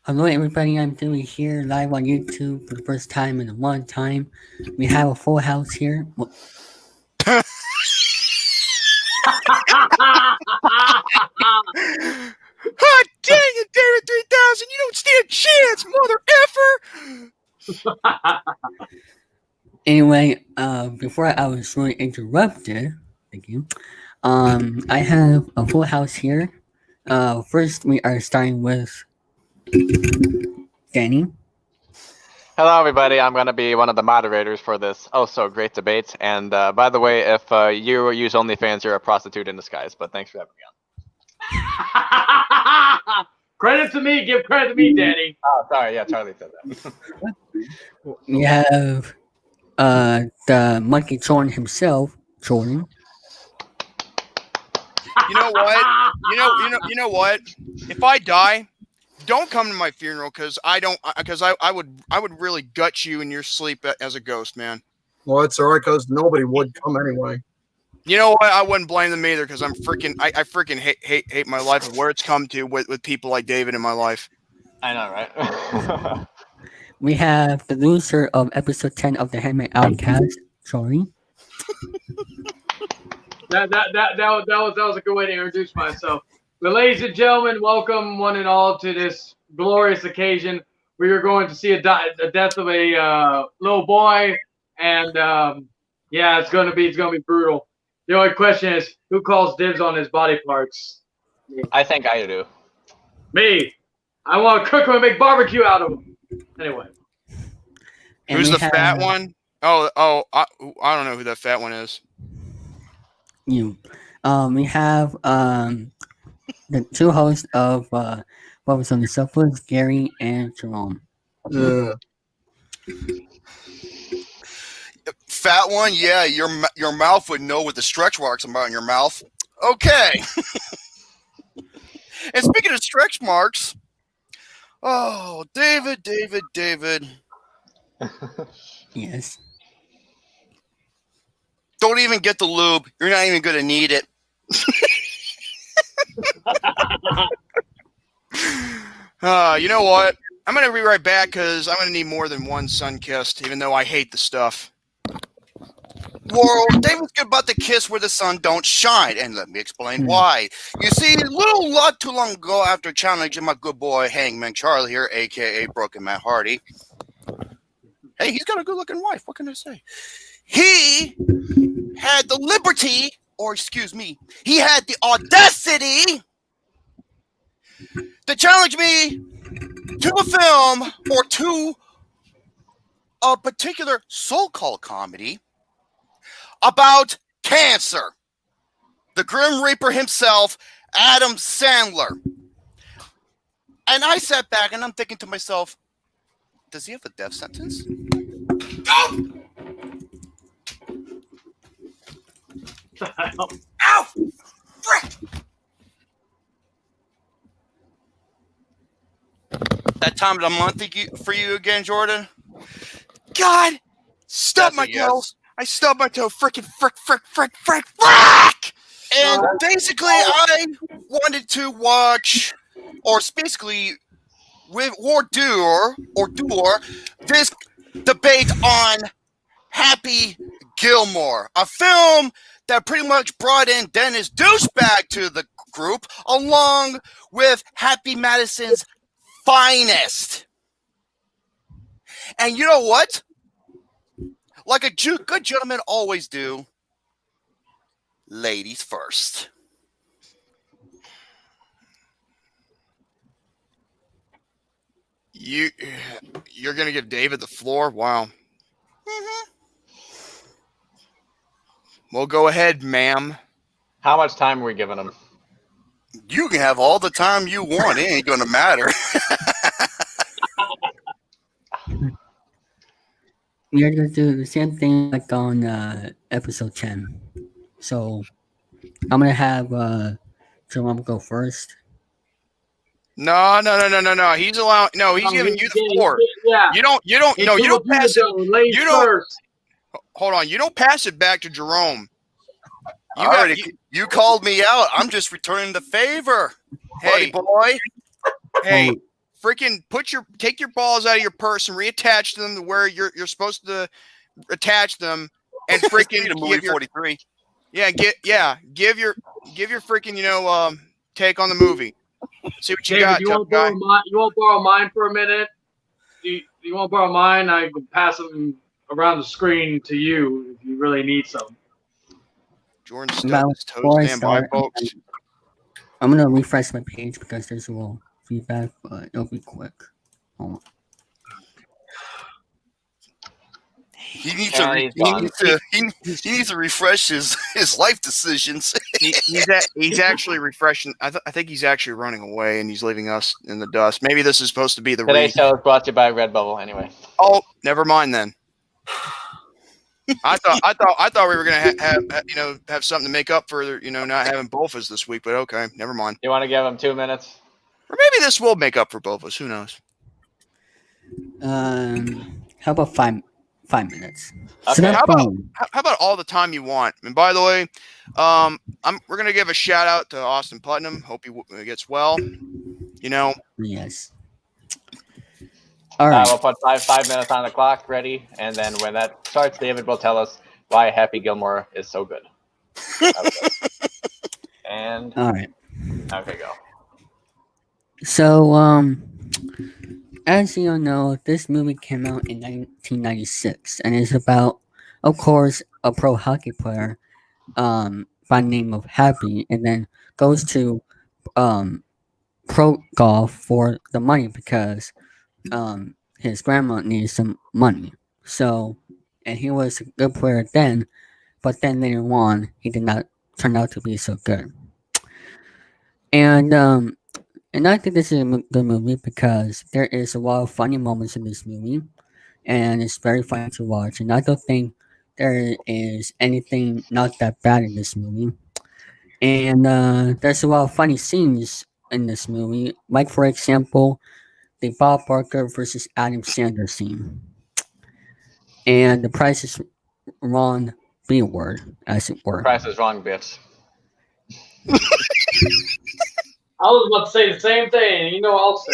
Hello, everybody. I'm Dewey here, live on YouTube for the first time in a long time. We have a full house here. Hot dang it, David3000! You don't stand a chance, mother effer! Anyway, before I was really interrupted, thank you. I have a full house here. First, we are starting with Danny. Hello, everybody. I'm going to be one of the moderators for this great debate. And by the way, if you use OnlyFans, you're a prostitute in disguise. But thanks for having me on. Credit to me. Give credit to me, Danny. Oh, sorry. Yeah, Charlie said that. We have the monkey trolling himself, trolling. You know what? You know what? If I die, don't come to my funeral because I would really gut you in your sleep as a ghost, man. Well, it's all right because nobody would come anyway. You know what? I wouldn't blame them either because I freaking hate my life and where it's come to with people like David in my life. I know, right? We have the loser of episode 10 of the Hangman Outcast, Charlie. That was a good way to introduce myself. But ladies and gentlemen, welcome one and all to this glorious occasion. We are going to see a death of a little boy, and yeah, it's gonna be brutal. The only question is, who calls dibs on his body parts? I think I do. Me. I want to cook him and make barbecue out of him. Anyway. And who's the fat one? I don't know who that fat one is. You. We have the two hosts of what was on the sofa, Gary and Jerome. Fat one, yeah. Your mouth would know what the stretch marks are in your mouth. Okay. And speaking of stretch marks, oh, David. Yes. Don't even get the lube. You're not even going to need it. You know what? I'm going to be right back because I'm going to need more than one sun kissed, even though I hate the stuff. Well, David's good about the kiss where the sun don't shine, and let me explain why. You see, a lot too long ago, after challenging my good boy HangmanCharlie here, a.k.a. Broken Matt Hardy. Hey, he's got a good-looking wife. What can I say? He had the liberty, or excuse me, he had the audacity to challenge me to a film or to a particular so-called comedy about cancer. The Grim Reaper himself, Adam Sandler. And I sat back and I'm thinking to myself, does he have a death sentence? Oh! Ow! Frick! That time of the month for you again, Jordan? God! Stub my toe. Yes. I stubbed my toe. Frickin' frick! And basically, I wanted to watch, or basically, do this debate on Happy Gilmore, a film that pretty much brought in Dennis Douchebag to the group, along with Happy Madison's finest. And you know what? Like a good gentleman always do, ladies first. You're gonna give David the floor? Wow. Mm-hmm. Well, go ahead, ma'am. How much time are we giving him? You can have all the time you want. It ain't gonna matter. We are going to do the same thing like on episode 10. So I'm going to have Jerome go first. No. He's allowed. No, he's giving you the floor. Yeah. You don't pass it. First. Hold on. You don't pass it back to Jerome. You called me out. I'm just returning the favor. Hey, boy. hey, Oh, freaking take your balls out of your purse and reattach them to where you're supposed to attach them, and freaking Movie give your 43. give your freaking take on the movie. See what you David, got, you tough want to guy. borrow mine? You want to borrow mine for a minute? You want to borrow mine? I can pass them around the screen to you if you really need some. Jordan Now, stubbed his toes. before I Stand by, start, folks. I'm gonna refresh my page because there's a little feedback, but it'll be quick. Hold on. He needs And he needs to refresh his life decisions. He's actually refreshing. I think he's actually running away and he's leaving us in the dust. Maybe this is supposed to be the Today's read. show is brought to you by Redbubble. Anyway, Oh, never mind then. I thought we were gonna have something to make up for not having Bofas this week, but okay, never mind. you want to give him 2 minutes? Or maybe this will make up for Bofas. Who knows? How about 5 minutes? Okay. So that's How about- fine. How about all the time you want? And by the way, we're gonna give a shout out to Austin Putnam. Hope he gets well. Yes. All right. We'll put 5 minutes on the clock, ready, and then when that starts, David will tell us why Happy Gilmore is so good. Okay. And All right. okay, go. So, as you all know, this movie came out in 1996 and is about, of course, a pro hockey player by the name of Happy, and then goes to pro golf for the money because his grandma needs some money. So, and he was a good player then, but then later on, he did not turn out to be so good. And I think this is a good movie because there is a lot of funny moments in this movie, and it's very fun to watch. And I don't think there is anything not that bad in this movie. And there's a lot of funny scenes in this movie, like for example, the Bob Barker versus Adam Sandler scene, and the Price is Wrong B word, as it were. Price is wrong, bitch. I was about to say the same thing. You know, I'll say.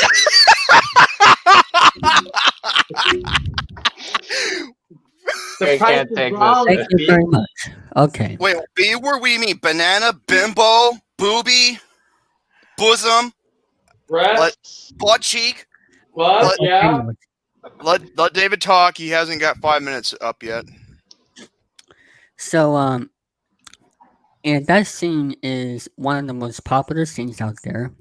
I price can't is take wrong. this. Thank you very much. Okay. Wait, B word? What do you mean? Banana, bimbo, booby, bosom, Breasts. butt cheek. What? Yeah. Anyway, Let David talk. He hasn't got 5 minutes up yet. so, and that scene is one of the most popular scenes out there.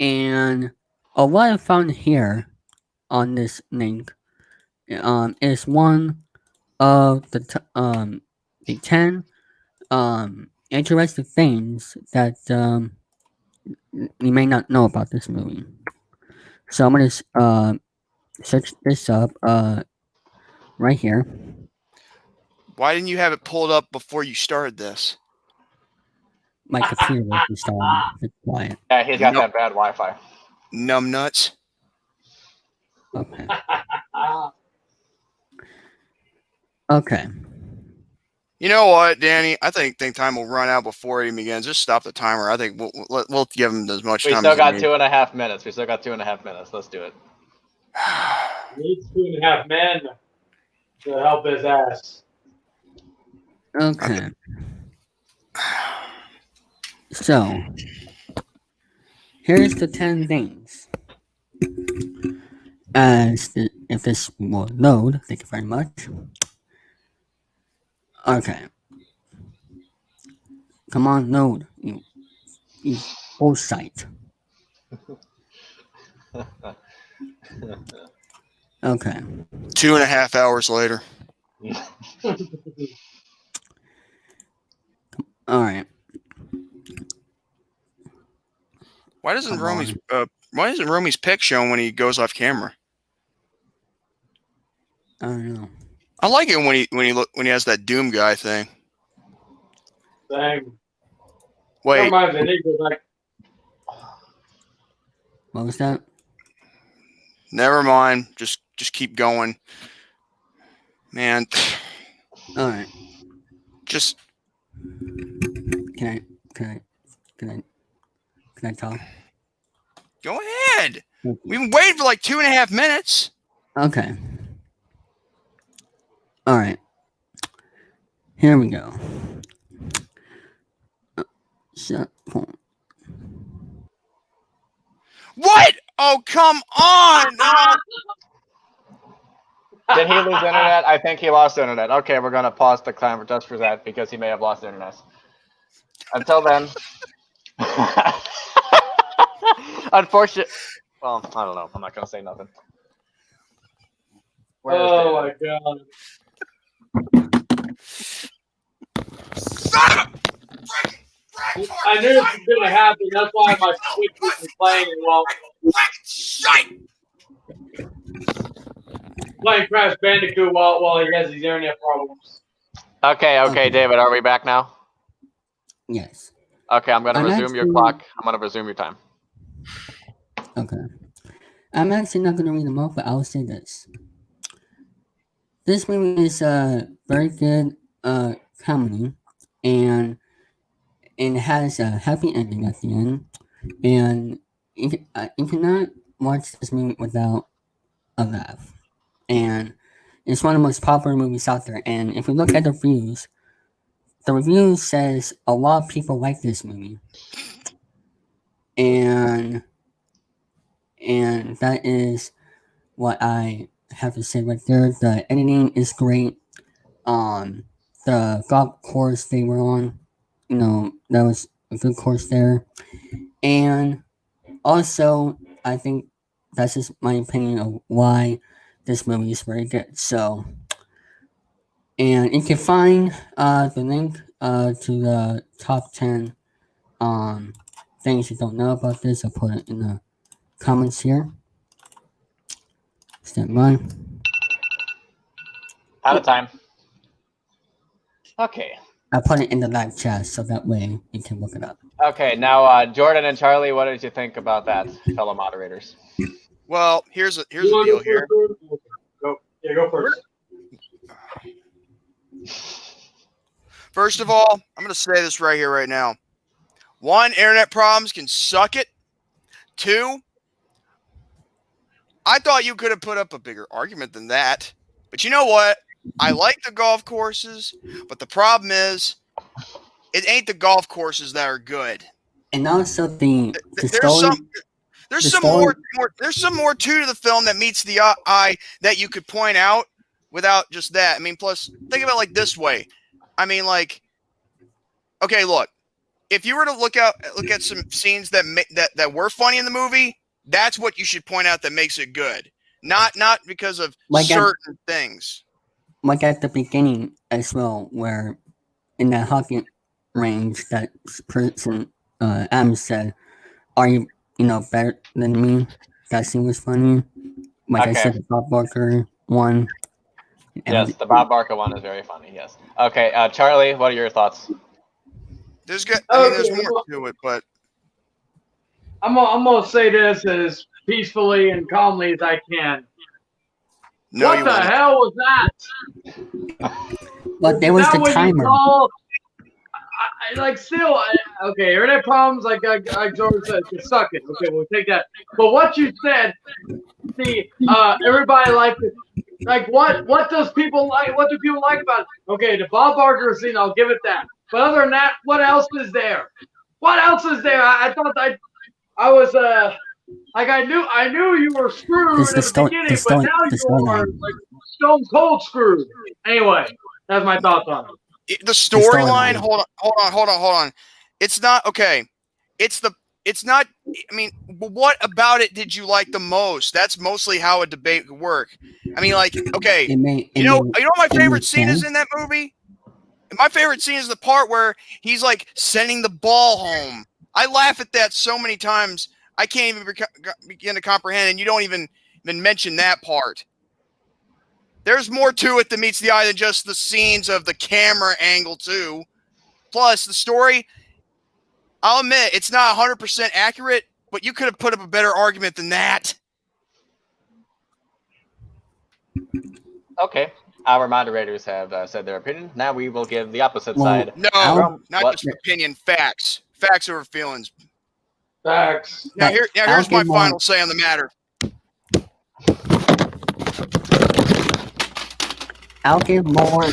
And what I found here on this link is one of the 10 interesting things that you may not know about this movie. So I'm gonna search this up right here. Why didn't you have it pulled up before you started this? My computer was installing. It's quiet. Yeah, he's got Nope. that bad Wi-Fi. Numb nuts. Okay. Okay. You know what, Danny? I think time will run out before it even begins. Just stop the timer. I think we'll give him as much We time still as got he 2.5 minutes. We still got 2.5 minutes. Let's do it. needs. Needs 2.5 men to help his ass. Okay. So, here's the 10 things. If this will load, thank you very much. Okay. Come on, load. You bullshit. Okay. 2.5 hours later. All right. Why doesn't Come Romy's pic show when he goes off camera? I don't know. I like it when he has that Doom guy thing. Dang. Wait, Never mind, the nigga, like, What was that? never mind. Just keep going, man. All right. Just Can I Can I talk? Go ahead. We've been waiting for like 2.5 minutes. Okay. All right. Here we go. What? Oh, come on. Oh, Did he lose internet? I think he lost internet. Okay, we're going to pause the timer just for that because he may have lost internet. Until then. Unfortunate. Well, I don't know. I'm not going to say nothing. Where is Oh David? my god. son of a freaking I knew this was gonna happen. That's why my Switch wasn't playing while shite. playing Crash Bandicoot while he has these internet problems. Okay, David, are we back now? Yes. Okay, I'm going to I'm resume your actually- clock. I'm going to resume your time. Okay. I'm actually not going to read them off, but I'll say this. This movie is a very good comedy, and it has a happy ending at the end. And you cannot watch this movie without a laugh. And it's one of the most popular movies out there. And if we look at the reviews says a lot of people like this movie. And that is what I have to say right there. The editing is great. The golf course they were on, that was a good course there. And also, I think that's just my opinion of why this movie is very good. So, and you can find the link to the top 10 things you don't know about this. I'll put it in the comments here. Stand by. Out of time. Okay. I put it in the live chat so that way you can look it up. Okay, now Jordan and Charlie, what did you think about that, fellow moderators? Well, here's the You deal wanna go here. first? Go first. First of all, I'm going to say this right here, right now. 1, internet problems can suck it. 2, I thought you could have put up a bigger argument than that. But you know what? I like the golf courses, but the problem is, it ain't the golf courses that are good. And also the There's story. There's some more to the film that meets the eye that you could point out without just that. I mean, plus think about it like this way. I mean, like, okay, look, if you were to look at some scenes that were funny in the movie, that's what you should point out that makes it good. Not because of Like certain things. Like at the beginning as well, where in that hockey range, that person Adam said, "Are you better than me?" That scene was funny. Like I Okay. said, the Bob Barker one. And Yes, the Bob Barker one is very funny, yes. Okay, Charlie, what are your thoughts? There's more to it, but I'm gonna say this as peacefully and calmly as I can. no, What you the won't. hell was that? But there was Is that the what you timer. call- okay, internet problems, like George said, can suck it. Okay, we'll take that. But what you said, see, everybody liked it. Like, what does people like? What do people like about it? Okay, the Bob Barker scene, I'll give it that. But other than that, what else is there? What else is there? I thought I was like I knew you were screwed This at is the beginning, but now you are like stone cold screwed. Anyway, that's my thoughts on it. The storyline. storyline. Hold on. It's not okay. It's not. I mean, what about it did you like the most? That's mostly how a debate would work. I mean, like, okay, you know what my favorite scene is in that movie? My favorite scene is the part where he's like sending the ball home. I laugh at that so many times. I can't even begin to comprehend, and you don't even mention that part. There's more to it that meets the eye than just the scenes of the camera angle, too. Plus, the story, I'll admit, it's not 100% accurate, but you could have put up a better argument than that. Okay, our moderators have said their opinion. Now we will give the opposite Well, side. No, I'll- not what? just opinion, facts. Facts over feelings. Facts. Now, That here's my Gilmore- final say on the matter. I'll give more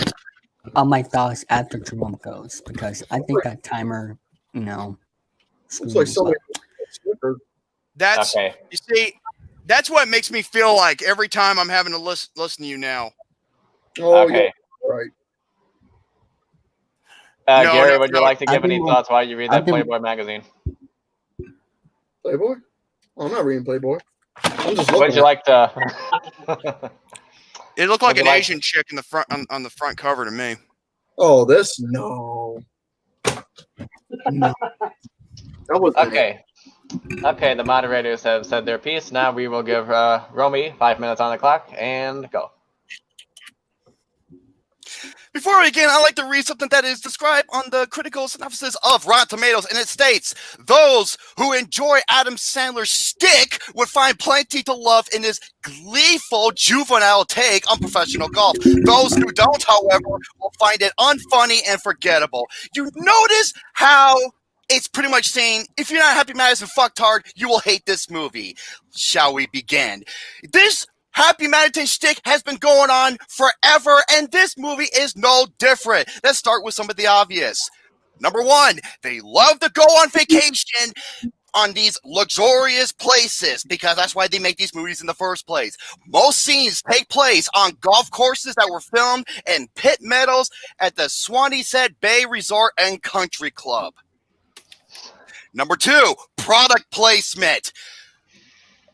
of my thoughts after Jerome goes because I think that timer, It's like screws somebody. up. That's Okay. you see, that's what makes me feel like every time I'm having to listen to you now. Oh, Okay. yeah, right. No, Gary, no, would you no. like to give I'll any do- thoughts while you read I'll that do- Playboy magazine? Playboy. Oh, I'm not reading Playboy. I'm just Would looking. you like to? It looked like Would you an like- Asian chick in the front on the front cover to me. Oh, this no. No. That was Okay. Okay, the moderators have said their piece. Now we will give Romy 5 minutes on the clock and go. Before we begin, I'd like to read something that is described on the critical synopsis of Rotten Tomatoes, and it states, those who enjoy Adam Sandler's stick would find plenty to love in his gleeful juvenile take on professional golf. Those who don't, however, will find it unfunny and forgettable. You notice how it's pretty much saying, if you're not Happy Madison fucktard, you will hate this movie. Shall we begin? This Happy Madison shtick has been going on forever, and this movie is no different. Let's start with some of the obvious. Number one, they love to go on vacation on these luxurious places because that's why they make these movies in the first place. Most scenes take place on golf courses that were filmed in pit meadows at the Swanisea Bay Resort and Country Club. Number two, product placement.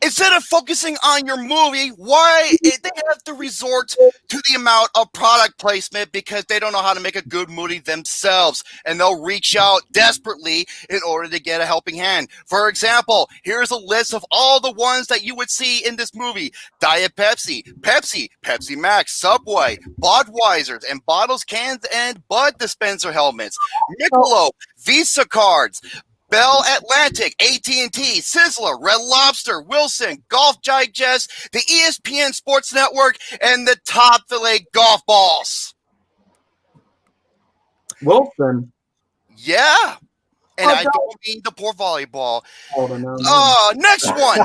Instead of focusing on your movie, they have to resort to the amount of product placement because they don't know how to make a good movie themselves, and they'll reach out desperately in order to get a helping hand. For example, here's a list of all the ones that you would see in this movie: Diet Pepsi, Pepsi, Pepsi Max, Subway, Budweiser's, and bottles, cans, and Bud dispenser helmets, Michelob, Visa cards, Bell Atlantic, AT&T, Sizzler, Red Lobster, Wilson, Golf Digest, the ESPN Sports Network, and the Top Filet golf balls. Wilson. Yeah. And I don't mean the poor volleyball. Oh, no. Next one.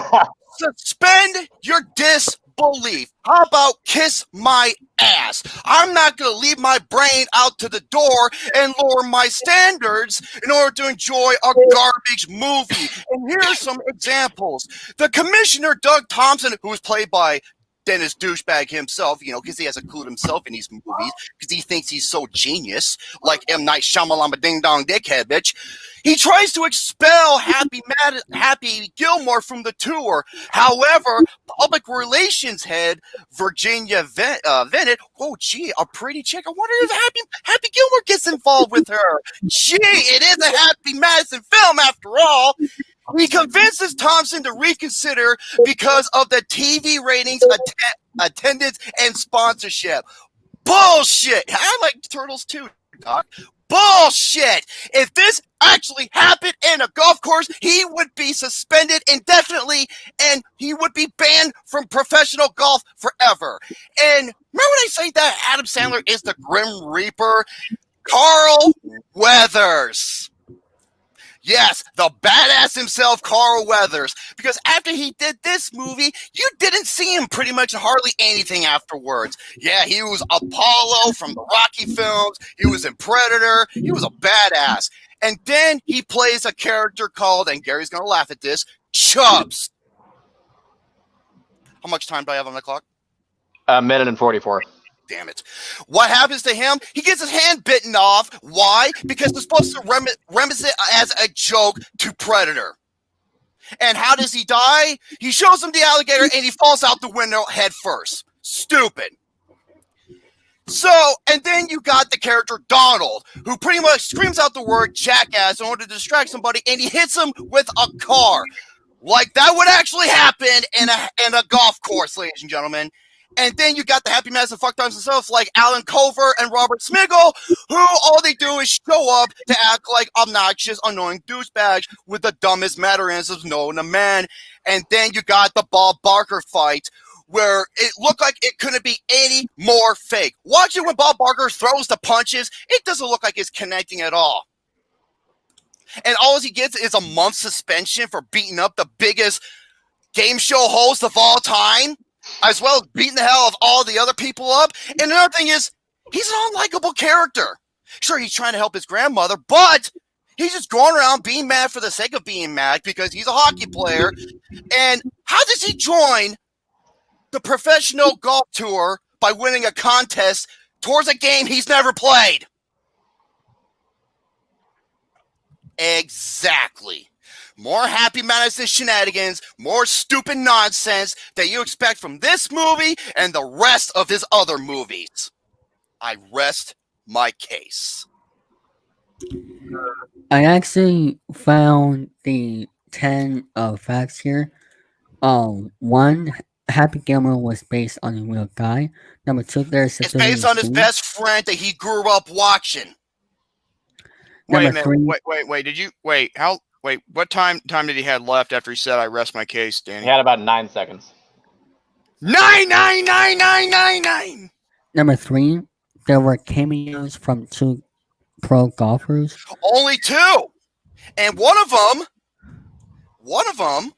Suspend your disbelief. How about kiss my ass? I'm not going to leave my brain out to the door and lower my standards in order to enjoy a garbage movie. And here are some examples. The commissioner, Doug Thompson, who was played by Dennis Douchebag himself, because he has included himself in these movies because he thinks he's so genius, like M. Night Shyamalan, ding dong dickhead, bitch. He tries to expel Happy Gilmore from the tour. However, public relations head Virginia Bennett, oh gee, a pretty chick. I wonder if Happy Gilmore gets involved with her. Gee, it is a Happy Madison film after all. He convinces Thompson to reconsider because of the TV ratings, attendance, and sponsorship. Bullshit. I like turtles too, Doc. Bullshit. If this actually happened in a golf course, he would be suspended indefinitely and he would be banned from professional golf forever. And remember when I say that Adam Sandler is the Grim Reaper? Carl Weathers. Yes, the badass himself, Carl Weathers. Because after he did this movie, you didn't see him pretty much hardly anything afterwards. Yeah, he was Apollo from the Rocky films. He was in Predator. He was a badass. And then he plays a character called, and Gary's going to laugh at this, Chubbs. How much time do I have on the clock? A minute and 44. Damn it. What happens to him? He gets his hand bitten off. Why? Because they're supposed to reminisce it as a joke to Predator. And how does he die? He shows him the alligator and he falls out the window head first. Stupid. So, and then you got the character Donald, who pretty much screams out the word jackass in order to distract somebody, and he hits him with a car. Like that would actually happen in a golf course, ladies and gentlemen. And then you got the Happy Madison fucktimes themselves, like Alan Cover and Robert Smigel, who all they do is show up to act like obnoxious, annoying douchebags with the dumbest mannerisms known to man. And then you got the Bob Barker fight, where it looked like it couldn't be any more fake. Watching when Bob Barker throws the punches, it doesn't look like it's connecting at all. and all he gets is a month's suspension for beating up the biggest game show host of all time, as well as beating the hell of all the other people up. And another thing is, he's an unlikable character. Sure, he's trying to help his grandmother, but he's just going around being mad for the sake of being mad because he's a hockey player. And how does he join the professional golf tour by winning a contest towards a game he's never played? Exactly. More Happy Madison shenanigans, more stupid nonsense that you expect from this movie and the rest of his other movies. I rest my case. I actually found the 10 facts here. One, Happy Gilmore was based on a real guy. Number two, there's It's based on his best friend that he grew up watching. Wait a Number minute. three, Wait. Did you wait? How? Wait. What time did he have left after he said, "I rest my case"? Danny. He had about 9 seconds. 9. Number three, there were cameos from 2 pro golfers. Only 2, and one of them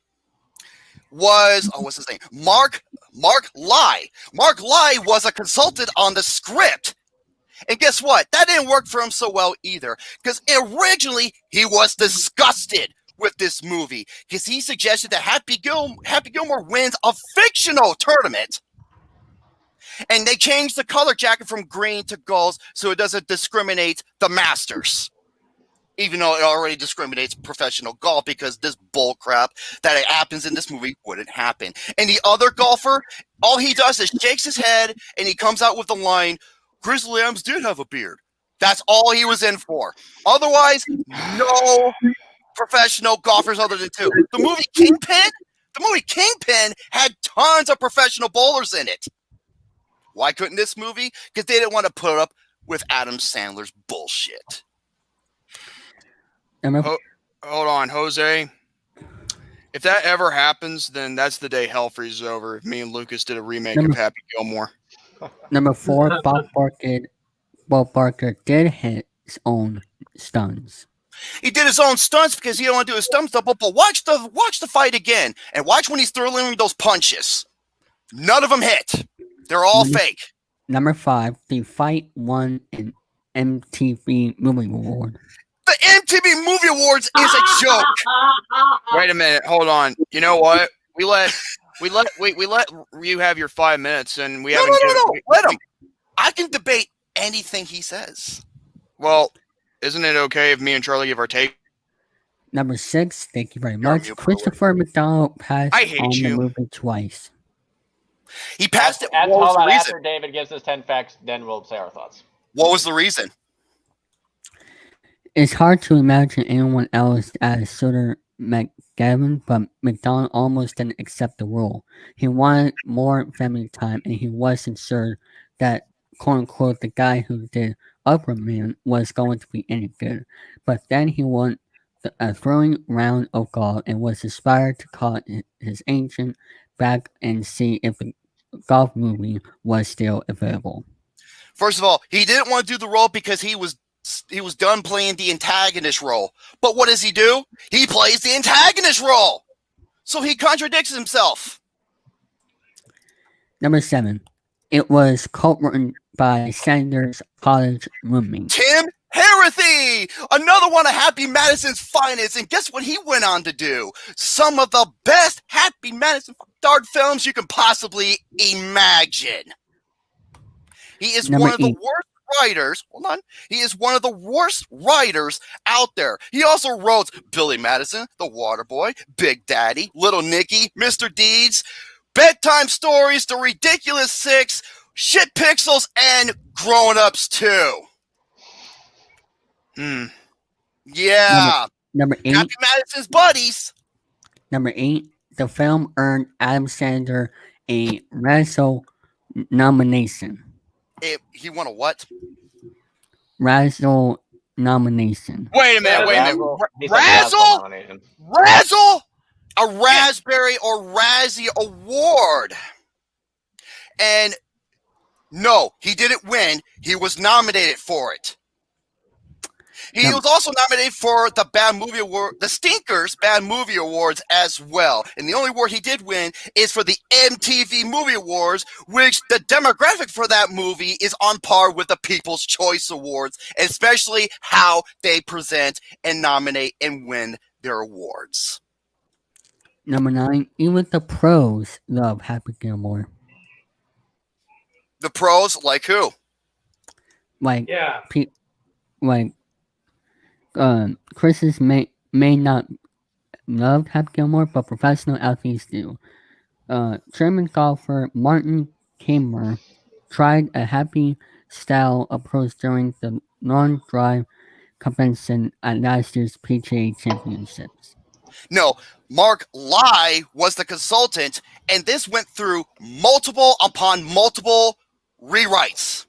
was what's his name? Mark Lai. Mark Lai was a consultant on the script. And guess what? That didn't work for him so well either. Because originally he was disgusted with this movie. Because he suggested that Happy Gilmore wins a fictional tournament. And they changed the color jacket from green to gold so it doesn't discriminate the Masters. Even though it already discriminates professional golf, because this bull crap that happens in this movie wouldn't happen. And the other golfer, all he does is shakes his head and he comes out with the line, Grizzly Adams did have a beard. That's all he was in for. Otherwise, no professional golfers other than 2. The movie Kingpin had tons of professional bowlers in it. Why couldn't this movie? Because they didn't want to put up with Adam Sandler's bullshit. Hold on, Jose. If that ever happens, then that's the day hell freezes over. If me and Lucas did a remake of Happy Gilmore. Number 4, Bob Barker did his own stunts. He did his own stunts because he didn't want to do his stunts double. But watch the fight again, and watch when he's throwing those punches. None of them hit. They're all fake. Number 5, the fight won an MTV Movie Award. The MTV Movie Awards is a joke. Wait a minute. Hold on. You know what? We let you have your 5 minutes, and we haven't. No. Let him. I can debate anything he says. Well, isn't it okay if me and Charlie give our take? Number 6, thank you very much. Christopher McDonald passed I hate on you. the movie twice. He passed it. Hold What was the on, reason? after David gives his 10 facts, then we'll say our thoughts. What was the reason? It's hard to imagine anyone else as Sutter McGavin, but McDonald almost didn't accept the role. He wanted more family time, and he wasn't sure that, quote-unquote, the guy who did Upper Man was going to be any good. But then he won a throwing round of golf and was inspired to call his agent back and see if the golf movie was still available. First of all, he didn't want to do the role because he was done playing the antagonist role. But what does he do? He plays the antagonist role. So he contradicts himself. Number 7. It was co-written by Sanders' college roommate. Tim Harathy, another one of Happy Madison's finest. And guess what he went on to do? Some of the best Happy Madison dark films you can possibly imagine. He is Number one of the 8. worst writers. Hold on. He is one of the worst writers out there. He also wrote Billy Madison, The Waterboy, Big Daddy, Little Nicky, Mr. Deeds, Bedtime Stories, The Ridiculous Six, Shit Pixels, and Grown Ups 2. Yeah. Number 8. Happy Madison's buddies. Number 8. The film earned Adam Sandler a Razzie nomination. He won a what? Razzie nomination. Wait a minute. He said Razzle? nomination. Razzle? A Raspberry or Razzie Award. And no, he didn't win. He was nominated for it. He was also nominated for the Bad Movie Award, the Stinkers Bad Movie Awards as well. And the only award he did win is for the MTV Movie Awards, which the demographic for that movie is on par with the People's Choice Awards, especially how they present and nominate and win their awards. Number 9, even the pros love Happy Gilmore. The pros, like who? Like, Yeah. Chris's may not love Happy Gilmore, but professional athletes do. German golfer Martin Keimer tried a happy-style approach during the long drive competition at last year's PGA Championships. No, Mark Lai was the consultant, and this went through multiple upon multiple rewrites.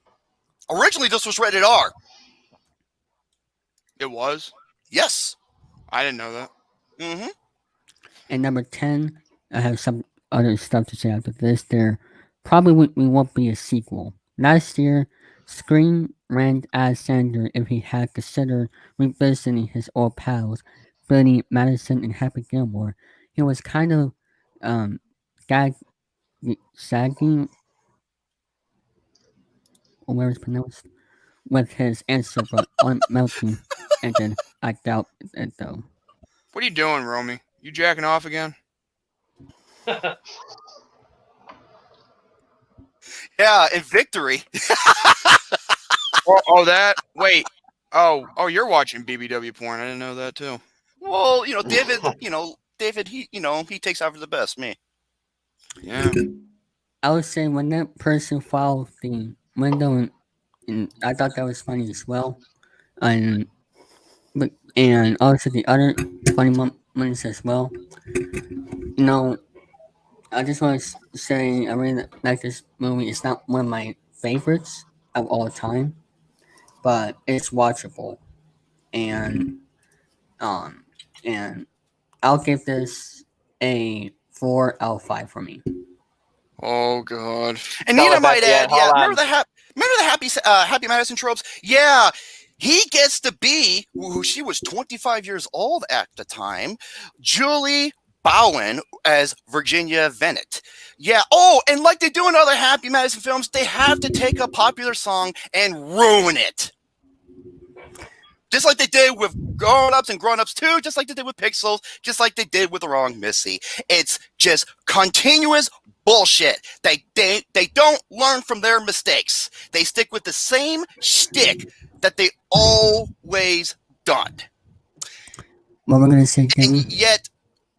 Originally, this was rated R. It was? Yes. I didn't know that. Mm-hmm. And number 10, I have some other stuff to say after this. There probably won't be a sequel. Last year, Screen Rant asked Sander if he had considered revisiting his old pals, Billy Madison and Happy Gilmore. He was kind of sagging, or where it's pronounced, with his answer, but unmelting, and then I doubt it though. What are you doing, Romy? You jacking off again? Yeah, in victory. Oh, that? Wait. Oh, you're watching BBW porn. I didn't know that too. Well, David, he takes after the best, me. Yeah. I would say when that person followed the window, and I thought that was funny as well. And also the other funny moments as well. I just want to say I really like this movie. It's not one of my favorites of all time, but it's watchable, and I'll give this a 4 out of 5 for me. Oh God. And Nina might add, remember the Happy Madison tropes? Yeah, he gets to be who she was 25 years old at the time, Julie Bowen as Virginia Vennet. Yeah. Oh, and like they do in other Happy Madison films, they have to take a popular song and ruin it. Just like they did with Grown Ups and Grown Ups 2, just like they did with Pixels, just like they did with The Wrong Missy. It's just continuous bullshit. They don't learn from their mistakes. They stick with the same shtick that they always done. What we're gonna say, Kenny? And yet,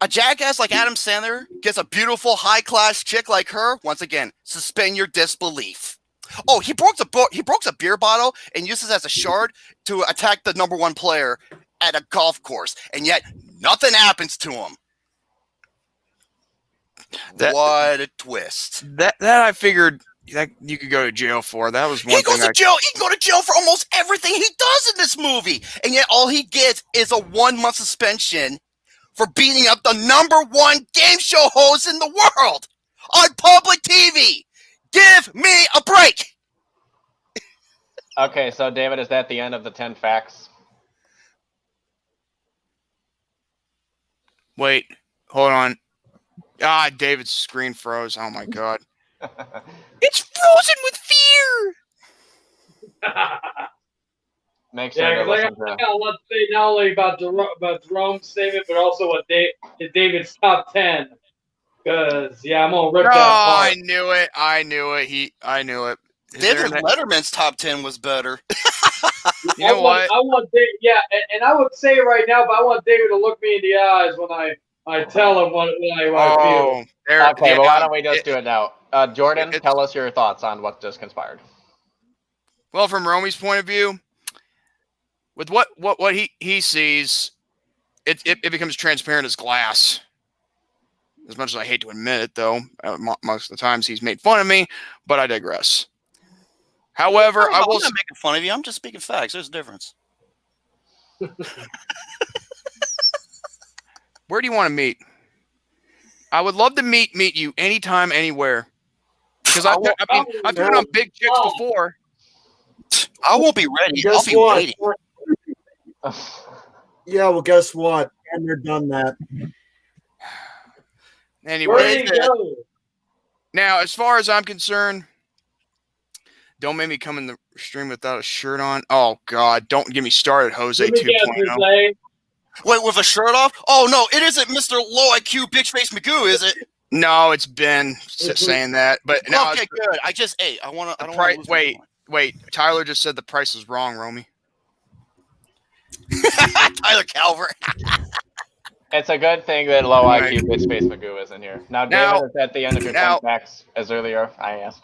a jackass like Adam Sandler gets a beautiful, high-class chick like her. Once again, suspend your disbelief. Oh, he broke a beer bottle and used it as a shard to attack the number 1 player at a golf course, and yet nothing happens to him. What a twist! That I figured that you could go to jail for. That was one He goes thing. to jail. He can go to jail for almost everything he does in this movie, and yet all he gets is a 1-month suspension for beating up the number 1 game show host in the world on public TV. Give me a break. Okay, so David, is that the end of the 10 facts? Wait, hold on. David's screen froze. Oh my God. It's frozen with fear. Make sure Yeah, to because I listen got to. a lot to say not only about Jerome's statement, but also what David's top 10. Because I'm gonna rip that apart. I knew it. I knew it. David Letterman's top 10 was better. You know what? I want David, and I would say it right now, but I want David to look me in the eyes when I tell him what I feel. Okay, well, why don't we just do it now? Jordan, tell us your thoughts on what just conspired. Well, from Romy's point of view, with what he sees, it becomes transparent as glass. As much as I hate to admit it, though, most of the times he's made fun of me, but I digress. However, I'm not making fun of you. I'm just speaking facts. There's a difference. Where do you want to meet? I would love to meet you anytime, anywhere. Because I've been on big chicks before. I won't be ready. I'll be waiting. Yeah, well, guess what? And they're done that. Anyway, go. now as far as I'm concerned, don't make me come in the stream without a shirt on. Oh God, don't get me started, Jose Let me guess, 2.0. Jose. Wait, with a shirt off? Oh no, it isn't Mr. Low IQ Bitch Face Magoo, is it? No, it's Ben saying that. But now Okay, good. I don't want to lose my wait. Tyler just said the price is wrong, Romy. Tyler Calvert. It's a good thing that low IQ bitch space Magoo isn't here. Now, David is at the end of your 10 facts, as earlier I asked.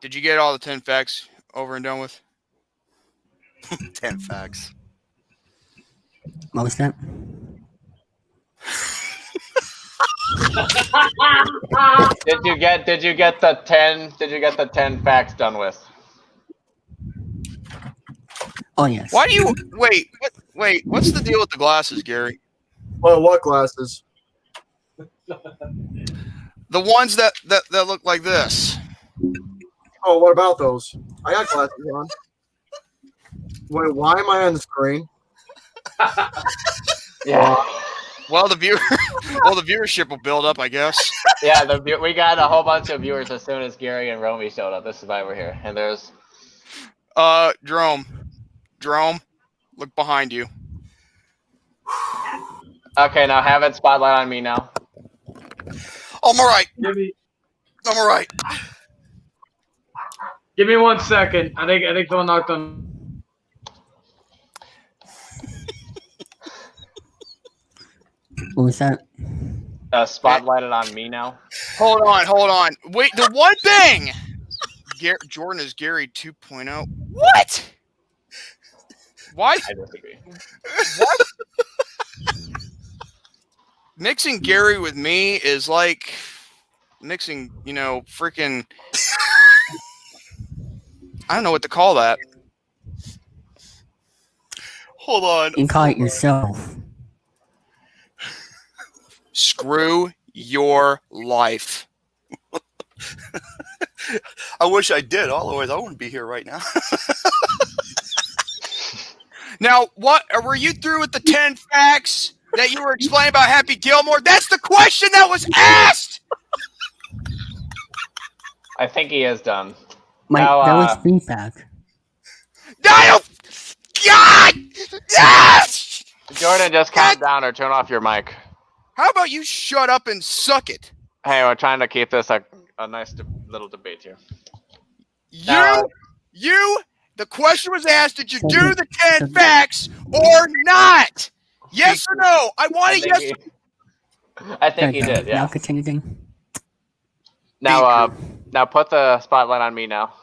Did you get all the 10 facts over and done with? 10 facts. What was that? Did you get the 10 facts done with? Oh yes. Why do you wait? What's the deal with the glasses, Gary? Well, what glasses? The ones that look like this. Oh, what about those? I got glasses on. Wait, why am I on the screen? Yeah. Well, the viewership will build up, I guess. Yeah, we got a whole bunch of viewers as soon as Gary and Romy showed up. This is why we're here. And there's Jerome, look behind you. okay, now have it spotlight on me now. I'm all right. Give I'm all right. me 1 second. I think someone knocked on. What was that? Spotlighted on me now. Hold on. Wait, the one thing. Jordan is Gary 2.0. What? Why? I disagree. What? Mixing Gary with me is like mixing, freaking. I don't know what to call that. Hold on. You can call it yourself. Screw your life. I wish I did. Otherwise, I wouldn't be here right now. Now, what were you through with the 10 facts that you were explaining about Happy Gilmore? That's the question that was asked. I think he is done. That was feedback. God! Yes! Jordan, just calm down or turn off your mic. How about you shut up and suck it? Hey, we're trying to keep this a nice little debate here. The question was asked, did you do the 10 facts or not? Yes or no? I want a yes. I think he did, yeah. Now continue. Now put the spotlight on me now.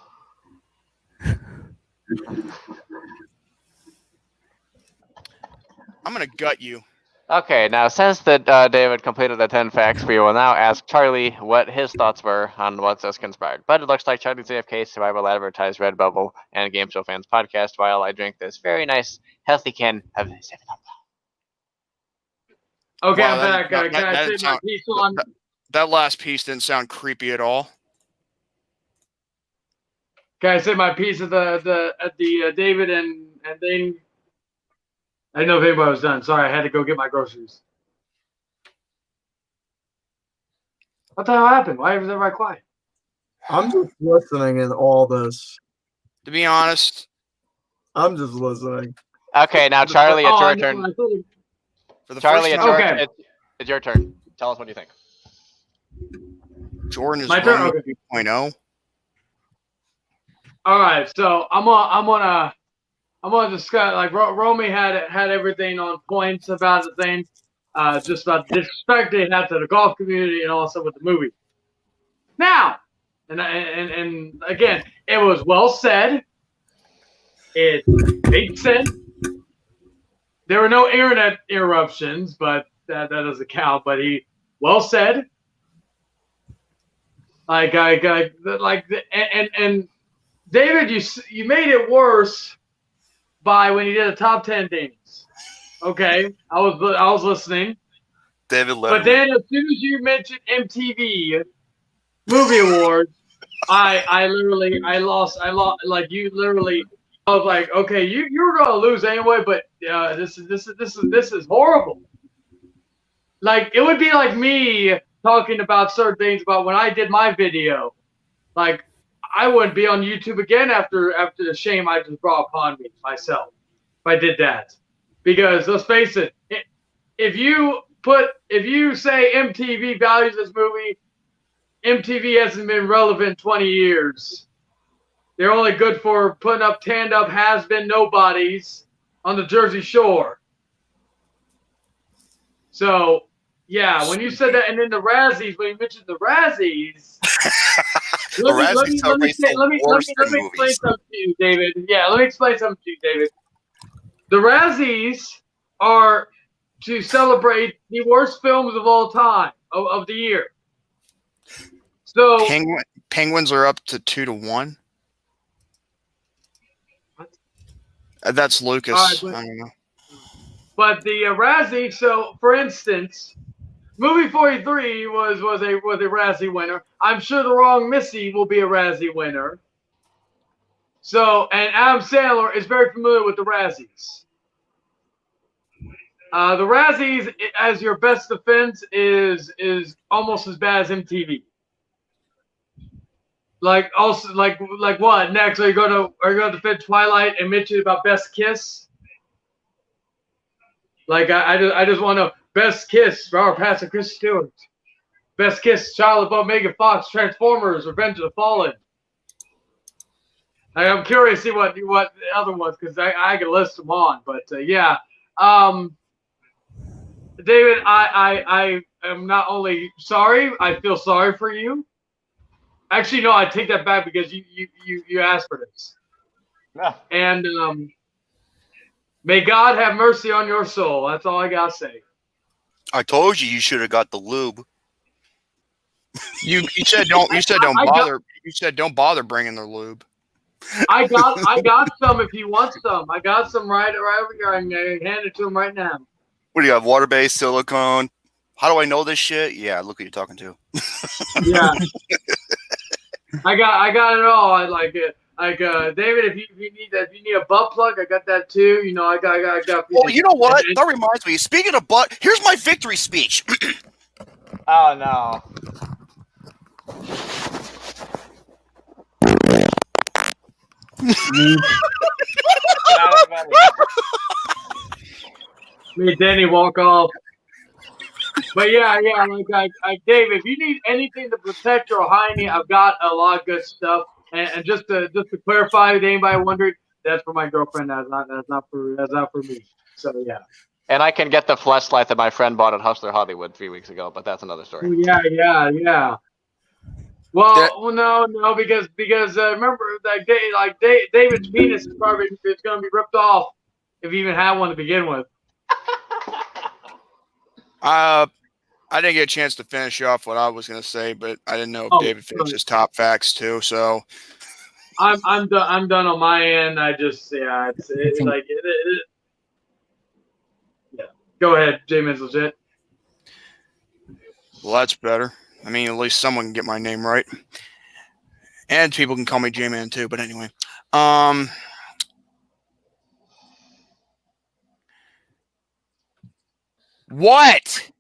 I'm going to gut you. Okay, now since that David completed the 10 facts, we will now ask Charlie what his thoughts were on what's just conspired. But it looks like Charlie's AFK survival advertised Redbubble and Game Show Fans podcast while I drink this very nice, healthy can of 7-Up. Okay, Wow, I'm back. Can I say my piece on? That last piece didn't sound creepy at all. Can I say my piece at the David and Dane? I didn't know if anybody was done. Sorry, I had to go get my groceries. What the hell happened? Why was everybody quiet? I'm just listening in all this. To be honest, I'm just listening. Okay, now Charlie, it's your turn. for the Charlie, first it's, time, your, it's your turn. Tell us what you think. Jordan is My turn? Romy Okay. 2.0. All right, so I'm gonna discuss, like, Romy had everything on points about the thing, just about the disrespect they had to the golf community and also with the movie. Now, and again, it was well said. It made sense. There were no internet interruptions, but that doesn't count. But he well said. And David, you made it worse by when you did the top 10 things. Okay, I was listening. David Letterman. But then as soon as you mentioned MTV Movie Awards, I lost, like, you literally, I was like, okay, you were gonna lose anyway, but this is horrible. Like, it would be like me talking about certain things about when I did my video. Like, I wouldn't be on YouTube again after the shame I just brought upon me myself if I did that. Because let's face it, if you say MTV values this movie, MTV hasn't been relevant 20 years. They're only good for putting up tanned up has-been nobodies on the Jersey Shore. So, yeah, when you said that, and then the Razzies, when you mentioned the Razzies, let me explain something to you, David. Yeah, let me explain something to you, David. The Razzies are to celebrate the worst films of all time, of the year. So Penguins are up to 2-1. What? That's Lucas. Right, I don't know. But the Razzie, so for instance, movie 43 was a Razzie winner. I'm sure The Wrong Missy will be a Razzie winner. So, and Adam Sandler is very familiar with the Razzies. The Razzies, as your best defense, is almost as bad as MTV. Like, also, like what next? Are you going to defend Twilight and mention about Best Kiss? Like, I just want to know Best Kiss, Robert Pattinson, Chris Stewart. Best Kiss, Shia LaBeouf, Megan Fox, Transformers, Revenge of the Fallen. I'm curious to see what the other ones, because I can list them on. But yeah, David, I am not only sorry, I feel sorry for you. Actually, no, I take that back because you asked for this. Yeah. And may God have mercy on your soul. That's all I gotta say. I told you should have got the lube. You said don't bother. You said don't bother bringing their lube. I got some if you want some. I got some right over here. I'm gonna hand it to him right now. What do you have? Water-based, silicone? How do I know this shit? Yeah, look who you're talking to. Yeah. I got it all. I like it. Like David, if you need a butt plug, I got that too. You know, I got. Well, you know what? That reminds me. Speaking of butt, here's my victory speech. Oh no. Made Danny walk off. But yeah, like Dave, if you need anything to protect your hiney, I've got a lot of good stuff. And just to clarify, if anybody wondered, that's for my girlfriend. That's not for me. So yeah. And I can get the fleshlight that my friend bought at Hustler Hollywood 3 weeks ago, but that's another story. Yeah. Well, no, because remember, David's penis is probably going to be ripped off if he even had one to begin with. I didn't get a chance to finish off what I was going to say, but I didn't know if David finished his top facts too. So I'm done on my end. I just it's like yeah. Go ahead, JMANzLegit. Well, that's better. I mean, at least someone can get my name right, and people can call me J-Man too. But anyway, What?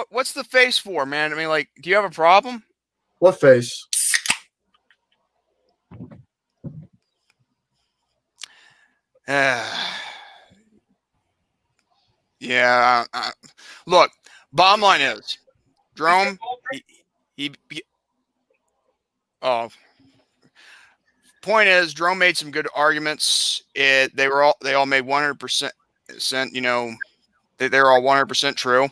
What's the face for, man? I mean, like, do you have a problem? What face? Yeah. Look, bottom line is, Jerome. Point is, Jerome made some good arguments. They all made 100%. You know, they're all 100% true. I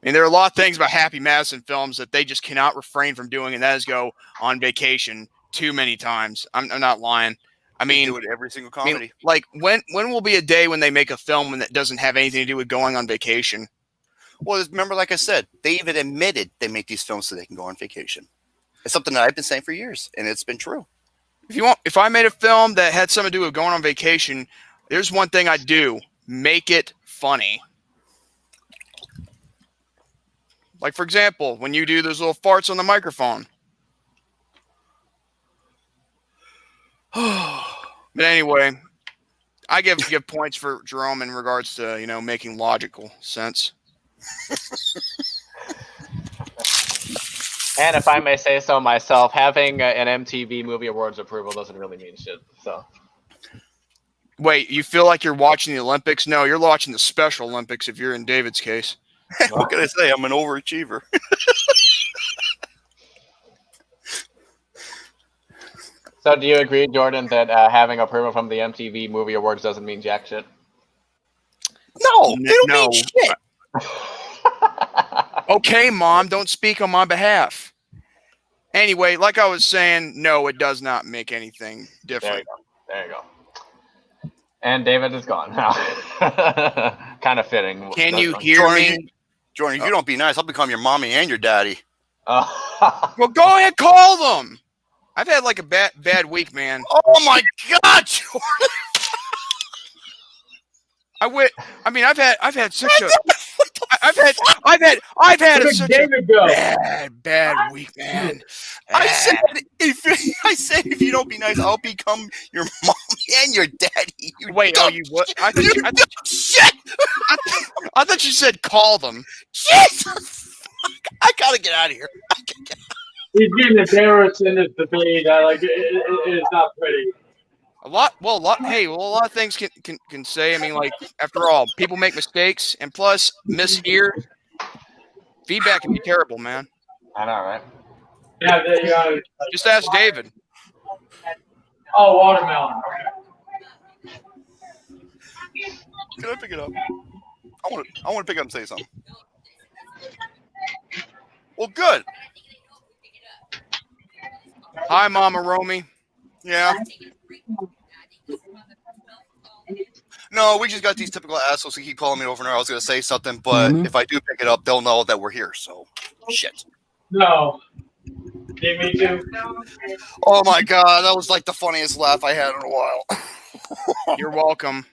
mean, there are a lot of things about Happy Madison films that they just cannot refrain from doing, and that is go on vacation too many times. I'm not lying. I mean, they do it every single comedy. I mean, like, when will be a day when they make a film that doesn't have anything to do with going on vacation? Well, remember, like I said, they even admitted they make these films so they can go on vacation. It's something that I've been saying for years, and it's been true. If I made a film that had something to do with going on vacation, there's one thing I'd do: make it funny. Like, for example, when you do those little farts on the microphone. But anyway, I give points for Jerome in regards to, making logical sense. And if I may say so myself, having an MTV Movie Awards approval doesn't really mean shit. So. Wait, you feel like you're watching the Olympics? No, you're watching the Special Olympics if you're in David's case. What can I say? I'm an overachiever. So do you agree, Jordan, that having approval from the MTV Movie Awards doesn't mean jack shit? No, they don't mean shit. Okay, Mom, don't speak on my behalf. Anyway, like I was saying, no, it does not make anything different. There you go. And David is gone now. Kind of fitting. Can you hear me? Jordan, if you don't be nice, I'll become your mommy and your daddy. Well, go ahead, call them. I've had like a bad week, man. Oh my God, Jordan! I've had such a I've had such a bad week, man. I said if you don't be nice, I'll become your mommy and your daddy. Wait, dumb, you what? I thought you said call them. Jesus! I gotta get out of here. He's getting embarrassed in this debate. It is not pretty. A lot of things can say. I mean, like, after all, people make mistakes, and plus, mishear. Feedback can be terrible, man. I know, right? Yeah, just ask David. Oh, watermelon. Can I pick it up? I want to pick it up and say something. Well, good. Hi, Mama Romy. Yeah. No, we just got these typical assholes who keep calling me over and over. I was going to say something, but if I do pick it up, they'll know that we're here. So, shit. No. Yeah, me too. Oh my God, that was like the funniest laugh I had in a while. You're welcome.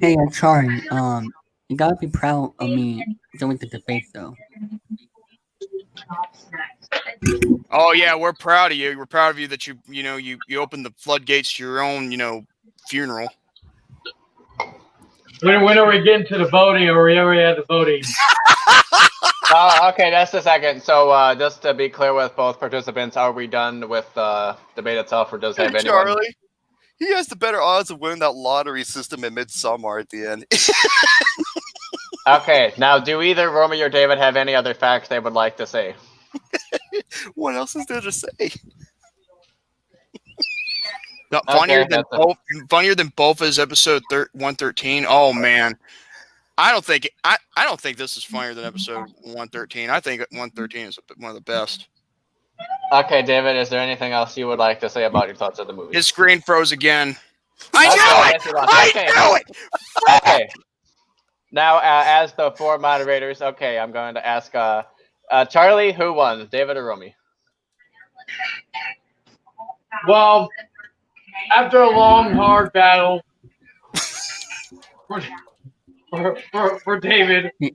Hey, Charlie, you gotta be proud of me doing the debate, though. Oh yeah, we're proud of you. We're proud of you that you opened the floodgates to your own, funeral. When are we getting to the voting, or are we already at the voting? Okay, just a second. So just to be clear with both participants, are we done with the debate itself, or does have anyone? Charlie, he has the better odds of winning that lottery system at Midsummer at the end. Okay, now do either Romy or David have any other facts they would like to say? What else is there to say? No, funnier than both is episode 113. Oh man, I don't think this is funnier than episode 113. I think 113 is one of the best. Okay, David, is there anything else you would like to say about your thoughts of the movie? His screen froze again. I knew it. Okay. Now, as the four moderators, okay, I'm going to ask Charlie, who won, David or Romy? Well, after a long, hard battle for David, the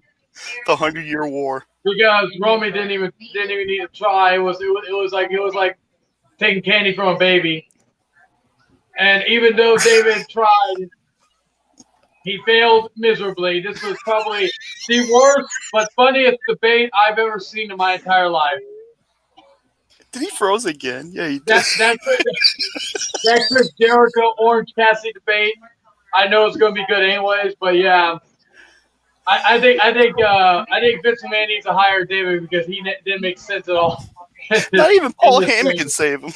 100-Year War, because Romy didn't even need to try. It was like taking candy from a baby. And even though David tried, he failed miserably. This was probably the worst but funniest debate I've ever seen in my entire life. Did he froze again? Yeah, he did. That's the Jericho Orange Cassidy debate. I know it's going to be good anyways, but yeah, I think Vince McMahon needs to hire David because he didn't make sense at all. Not even Paul Heyman can save him.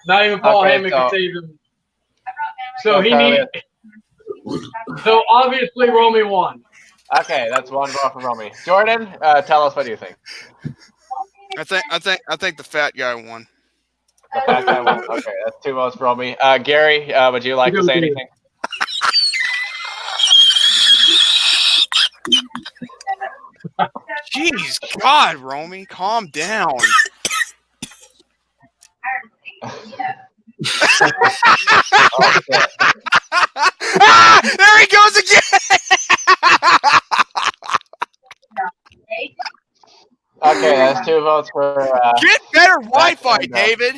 Not even Paul Heyman can save him. So he needs. So obviously Romy won. Okay, that's one vote for Romy. Jordan, tell us, what do you think? I think the fat guy won. The fat guy won. Okay, that's 2 votes for Romy. Gary, would you like to say anything? Jeez, God, Romy, calm down. There he goes again. 2 votes for. Get better Wi-Fi, and, David.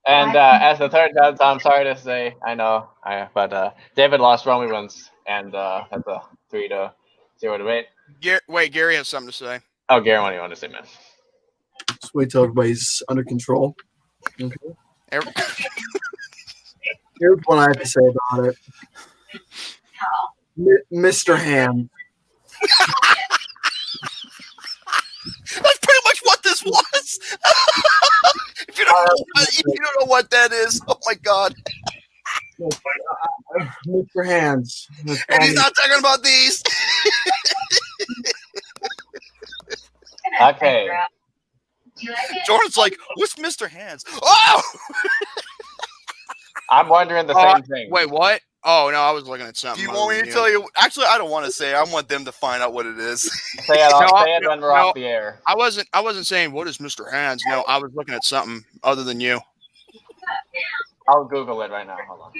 And as the third judge, I'm sorry to say, I know, but David lost. Romy wins, and that's a 3-0 debate. Wait, Gary has something to say. Oh, Gary, what do you want to say, man? Just wait till everybody's under control. Okay. Here's what I have to say about it. Mr. Ham. That's pretty much what this was. if you don't know what that is, oh my god. Mr. Hands. And he's not talking about these. Okay. Jordan's like, what's Mr. Hands? Oh! I'm wondering the same thing. Wait, what? Oh, no, I was looking at something. Do you want me to tell you? Actually, I don't want to say. I want them to find out what it is. Say it when we're off the air. I wasn't saying what is Mr. Hands. No, I was looking at something other than you. I'll Google it right now. Hold on.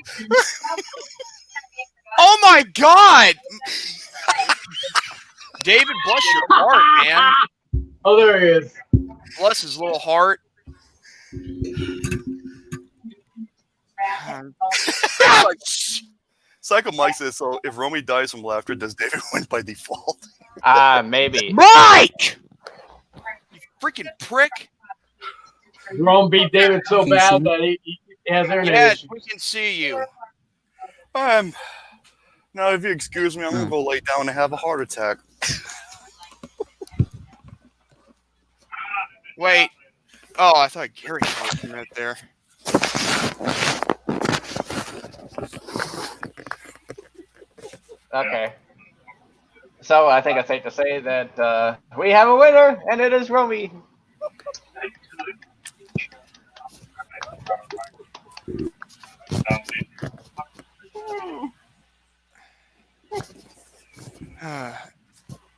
Oh my God! David, bless your heart, man. Oh, there he is. Bless his little heart. Psycho Mike says, so if Romy dies from laughter, does David win by default? Maybe. Mike! You freaking prick. Jerome beat David so bad that he has internet Yes, issues. we can see you. Now, if you excuse me, I'm going to go lay down and have a heart attack. Wait. Oh, I thought Gary was right there. Okay. So I think it's safe to say that we have a winner, and it is Romy.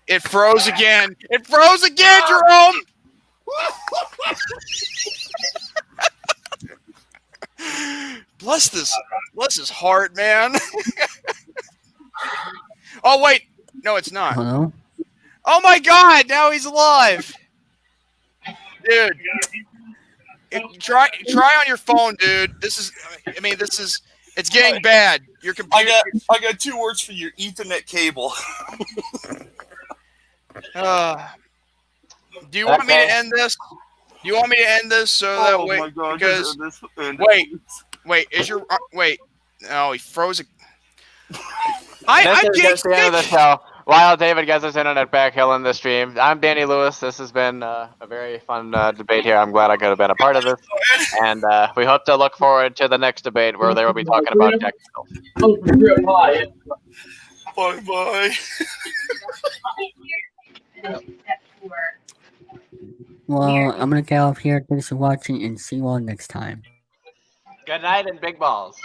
It froze again. It froze again, Jerome. Bless his heart, man. Oh wait, no, it's not. Hello? Oh my God, now he's alive, dude. Try on your phone, dude. It's getting bad. Your computer. I got 2 words for your Ethernet cable. Do you want me to end this? Do you want me to end this so that way? My God, because wait, is your wait? No, he froze it. This is just the end of the show. While David gets his internet back, he'll end the stream. I'm Danny Lewis. This has been a very fun debate here. I'm glad I could have been a part of this. And we hope to look forward to the next debate where they will be talking about technical. Bye-bye. Well, I'm gonna get off here. Thanks for watching and see you all next time. Good night and big balls.